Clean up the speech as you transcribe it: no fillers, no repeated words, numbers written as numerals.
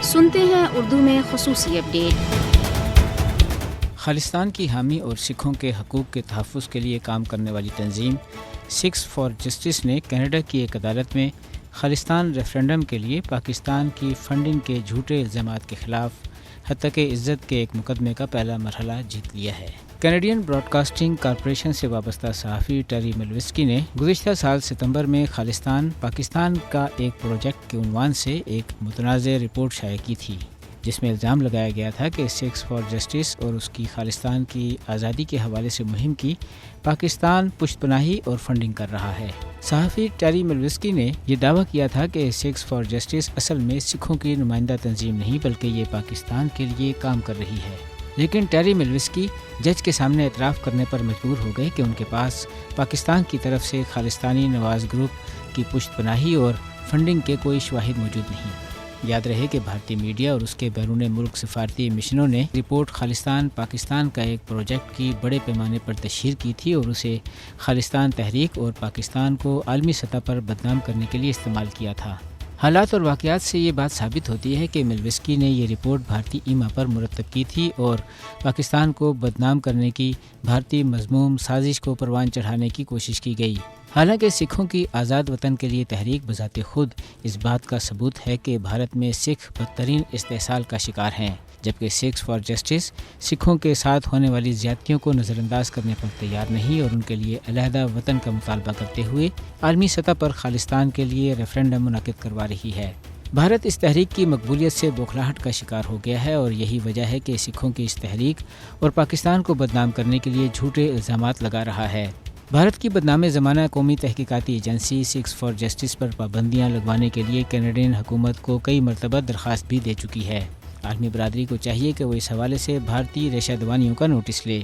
سنتے ہیں اردو میں خصوصی اپڈیٹ۔ خالصتان کی حامی اور سکھوں کے حقوق کے تحفظ کے لیے کام کرنے والی تنظیم سکھس فار جسٹس نے کینیڈا کی ایک عدالت میں خالصتان ریفرینڈم کے لیے پاکستان کی فنڈنگ کے جھوٹے الزامات کے خلاف حتیٰ عزت کے ایک مقدمے کا پہلا مرحلہ جیت لیا ہے۔ کینیڈین براڈ کاسٹنگ کارپوریشن سے وابستہ صحافی ٹیری ملوسکی نے گزشتہ سال ستمبر میں خالصتان پاکستان کا ایک پروجیکٹ کے عنوان سے ایک متنازع رپورٹ شائع کی تھی، جس میں الزام لگایا گیا تھا کہ سکھس فار جسٹس اور اس کی خالصتان کی آزادی کے حوالے سے مہم کی پاکستان پشت پناہی اور فنڈنگ کر رہا ہے۔ صحافی ٹیری ملوسکی نے یہ دعویٰ کیا تھا کہ سکھس فار جسٹس اصل میں سکھوں کی نمائندہ تنظیم نہیں بلکہ یہ پاکستان کے لیے کام کر رہی ہے، لیکن ٹیری ملوسکی جج کے سامنے اعتراف کرنے پر مجبور ہو گئے کہ ان کے پاس پاکستان کی طرف سے خالصتانی نواز گروپ کی پشت پناہی اور فنڈنگ کے کوئی شواہد موجود نہیں۔ یاد رہے کہ بھارتی میڈیا اور اس کے بیرون ملک سفارتی مشنوں نے رپورٹ خالصتان پاکستان کا ایک پروجیکٹ کی بڑے پیمانے پر تشہیر کی تھی اور اسے خالصتان تحریک اور پاکستان کو عالمی سطح پر بدنام کرنے کے لیے استعمال کیا تھا۔ حالات اور واقعات سے یہ بات ثابت ہوتی ہے کہ ملوسکی نے یہ رپورٹ بھارتی ایما پر مرتب کی تھی اور پاکستان کو بدنام کرنے کی بھارتی مذموم سازش کو پروان چڑھانے کی کوشش کی گئی۔ حالانکہ سکھوں کی آزاد وطن کے لیے تحریک بذات خود اس بات کا ثبوت ہے کہ بھارت میں سکھ بدترین استحصال کا شکار ہیں، جبکہ سکھس فار جسٹس سکھوں کے ساتھ ہونے والی زیادتیوں کو نظر انداز کرنے پر تیار نہیں اور ان کے لیے علیحدہ وطن کا مطالبہ کرتے ہوئے عالمی سطح پر خالصتان کے لیے ریفرینڈم منعقد کروا رہی ہے۔ بھارت اس تحریک کی مقبولیت سے بوکھلاہٹ کا شکار ہو گیا ہے اور یہی وجہ ہے کہ سکھوں کی اس تحریک اور پاکستان کو بدنام کرنے کے لیے جھوٹے الزامات لگا رہا ہے۔ بھارت کی بدنام زمانہ قومی تحقیقاتی ایجنسی سکھس فار جسٹس پر پابندیاں لگوانے کے لیے کینیڈین حکومت کو کئی مرتبہ درخواست بھی دے چکی ہے۔ عالمی برادری کو چاہیے کہ وہ اس حوالے سے بھارتی ریشہ دوانیوں کا نوٹس لے۔